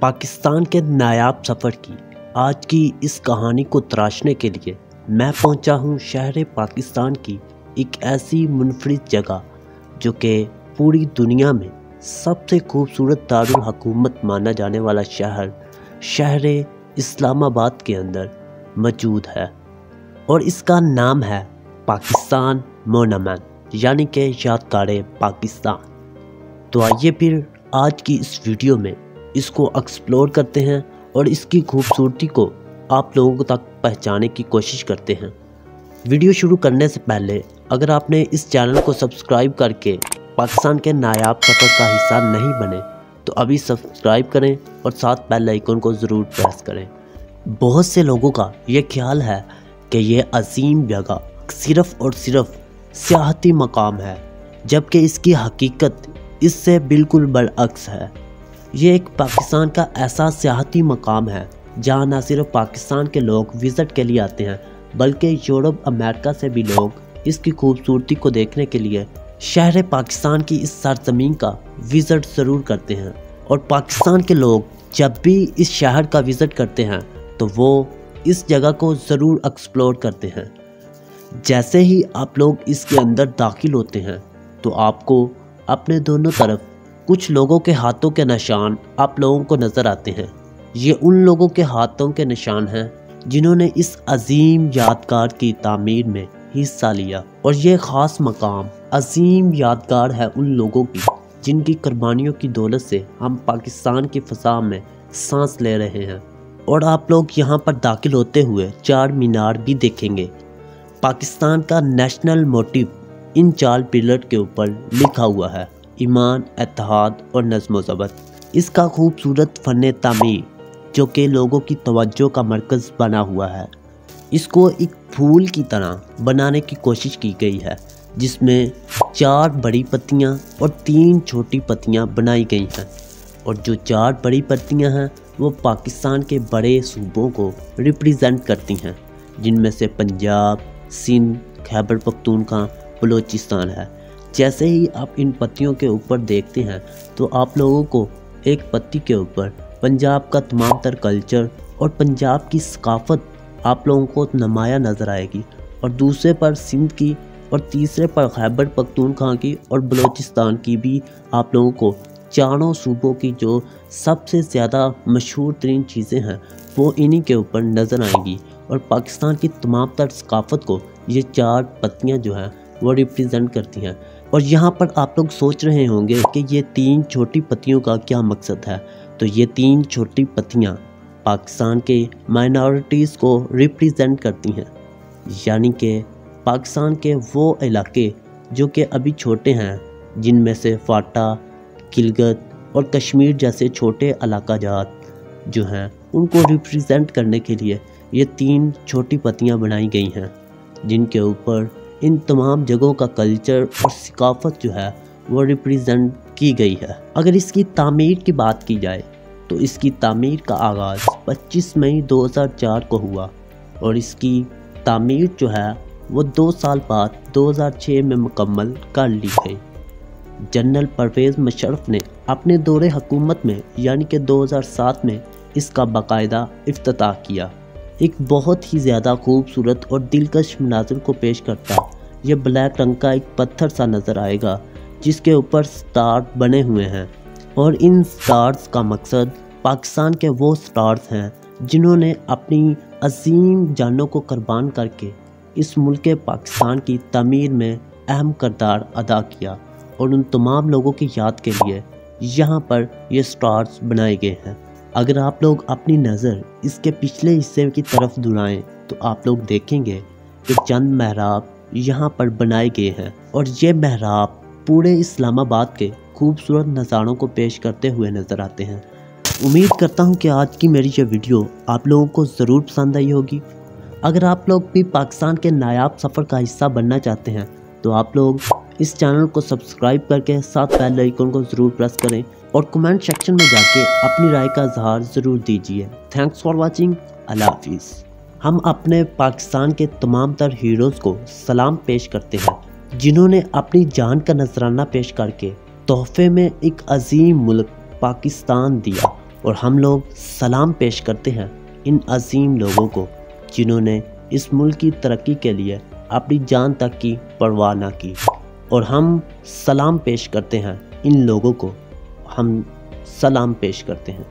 पाकिस्तान के नायाब सफ़र की आज की इस कहानी को तराशने के लिए मैं पहुंचा हूं शहर पाकिस्तान की एक ऐसी मुनफरिद जगह जो कि पूरी दुनिया में सबसे खूबसूरत दारुल हुकूमत माना जाने वाला शहर इस्लामाबाद के अंदर मौजूद है और इसका नाम है पाकिस्तान मोनूमेंट यानी कि यादगार पाकिस्तान। तो आइए फिर आज की इस वीडियो में इसको एक्सप्लोर करते हैं और इसकी खूबसूरती को आप लोगों तक पहुंचाने की कोशिश करते हैं। वीडियो शुरू करने से पहले अगर आपने इस चैनल को सब्सक्राइब करके पाकिस्तान के नायाब सफ़र का हिस्सा नहीं बने तो अभी सब्सक्राइब करें और साथ बेल आइकन को ज़रूर प्रेस करें। बहुत से लोगों का ये ख्याल है कि ये अजीम जगह सिर्फ़ और सिर्फ सियाहती मकाम है, जबकि इसकी हकीकत इससे बिल्कुल बरअक्स है। ये एक पाकिस्तान का ऐसा सियाहती मकाम है जहाँ न सिर्फ पाकिस्तान के लोग विज़िट के लिए आते हैं बल्कि यूरोप अमेरिका से भी लोग इसकी खूबसूरती को देखने के लिए शहर पाकिस्तान की इस सरजमीन का विज़िट ज़रूर करते हैं। और पाकिस्तान के लोग जब भी इस शहर का विज़िट करते हैं तो वो इस जगह को ज़रूर एक्सप्लोर करते हैं। जैसे ही आप लोग इसके अंदर दाखिल होते हैं तो आपको अपने दोनों तरफ कुछ लोगों के हाथों के निशान आप लोगों को नज़र आते हैं। ये उन लोगों के हाथों के निशान हैं जिन्होंने इस अजीम यादगार की तामीर में हिस्सा लिया और ये ख़ास मकाम अजीम यादगार है उन लोगों की जिनकी कुर्बानियों की दौलत से हम पाकिस्तान की फ़ज़ा में सांस ले रहे हैं। और आप लोग यहाँ पर दाखिल होते हुए चार मीनार भी देखेंगे। पाकिस्तान का नेशनल मोटिव इन चार पिलर के ऊपर लिखा हुआ है, ईमान, इत्तेहाद और नज़्म व ज़ब्त। इसका खूबसूरत फ़न तामीर जो कि लोगों की तवज्जो का मरकज़ बना हुआ है, इसको एक फूल की तरह बनाने की कोशिश की गई है जिसमें 4 बड़ी पत्तियां और 3 छोटी पत्तियां बनाई गई हैं। और जो 4 बड़ी पत्तियां हैं वो पाकिस्तान के बड़े सूबों को रिप्रेजेंट करती हैं, जिनमें से पंजाब, सिंध, खैबर पख्तूनख्वा, बलूचिस्तान है। जैसे ही आप इन पत्तियों के ऊपर देखते हैं तो आप लोगों को एक पत्ती के ऊपर पंजाब का तमाम तर कल्चर और पंजाब की सकाफ़त आप लोगों को नुमाया नज़र आएगी, और दूसरे पर सिंध की और तीसरे पर खैबर पख्तूनख्वा की और बलूचिस्तान की भी आप लोगों को चारों सूबों की जो सबसे ज़्यादा मशहूर तरीन चीज़ें हैं वो इन्हीं के ऊपर नज़र आएंगी। और पाकिस्तान की तमाम तर सकाफ़त को ये 4 पत्तियाँ जो हैं वो रिप्रेजेंट करती हैं। और यहाँ पर आप लोग सोच रहे होंगे कि ये 3 छोटी पत्तियों का क्या मकसद है। तो ये 3 छोटी पत्तियाँ पाकिस्तान के माइनॉरिटीज़ को रिप्रेजेंट करती हैं, यानी कि पाकिस्तान के वो इलाके जो कि अभी छोटे हैं, जिनमें से फाटा, गिलगित और कश्मीर जैसे छोटे इलाका जात जो हैं उनको रिप्रेजेंट करने के लिए ये 3 छोटी पत्तियाँ बनाई गई हैं, जिनके ऊपर इन तमाम जगहों का कल्चर और सकाफ़त जो है वो रिप्रेजेंट की गई है। अगर इसकी तामीर की बात की जाए तो इसकी तामीर का आगाज़ 25 मई 2004 को हुआ और इसकी तामीर जो है वो 2 साल बाद 2006 में मुकम्मल कर ली गई। जनरल परवेज़ मुशर्रफ ने अपने दौरे हुकूमत में यानी कि 2007 में इसका बाकायदा इफ्तिताह किया। एक बहुत ही ज़्यादा खूबसूरत और दिलकश मनाज़िर को पेश करता यह ब्लैक रंग का एक पत्थर सा नज़र आएगा जिसके ऊपर स्टार बने हुए हैं। और इन स्टार्स का मकसद पाकिस्तान के वो स्टार्स हैं जिन्होंने अपनी अजीम जानों को कुर्बान करके इस मुल्क पाकिस्तान की तमीर में अहम किरदार अदा किया। और उन तमाम लोगों की याद के लिए यहाँ पर ये स्टार्स बनाए गए हैं। अगर आप लोग अपनी नज़र इसके पिछले हिस्से की तरफ दुराएं तो आप लोग देखेंगे कि चंद महराब यहाँ पर बनाए गए हैं और ये महराब पूरे इस्लामाबाद के खूबसूरत नज़ारों को पेश करते हुए नज़र आते हैं। उम्मीद करता हूँ कि आज की मेरी ये वीडियो आप लोगों को ज़रूर पसंद आई होगी। अगर आप लोग भी पाकिस्तान के नायाब सफ़र का हिस्सा बनना चाहते हैं तो आप लोग इस चैनल को सब्सक्राइब करके साथ बेल आइकन को ज़रूर प्रेस करें और कमेंट सेक्शन में जाके अपनी राय का इज़हार ज़रूर दीजिए। Thanks for watching. अल्लाह हाफिज़। हम अपने पाकिस्तान के तमाम तर हीरोज़ को सलाम पेश करते हैं जिन्होंने अपनी जान का नजराना पेश करके तोहफे में एक अजीम मुल्क पाकिस्तान दिया और हम लोग सलाम पेश करते हैं इन अजीम लोगों को जिन्होंने इस मुल्क की तरक्की के लिए अपनी जान तक की परवाह ना की। और हम सलाम पेश करते हैं इन लोगों को, हम सलाम पेश करते हैं।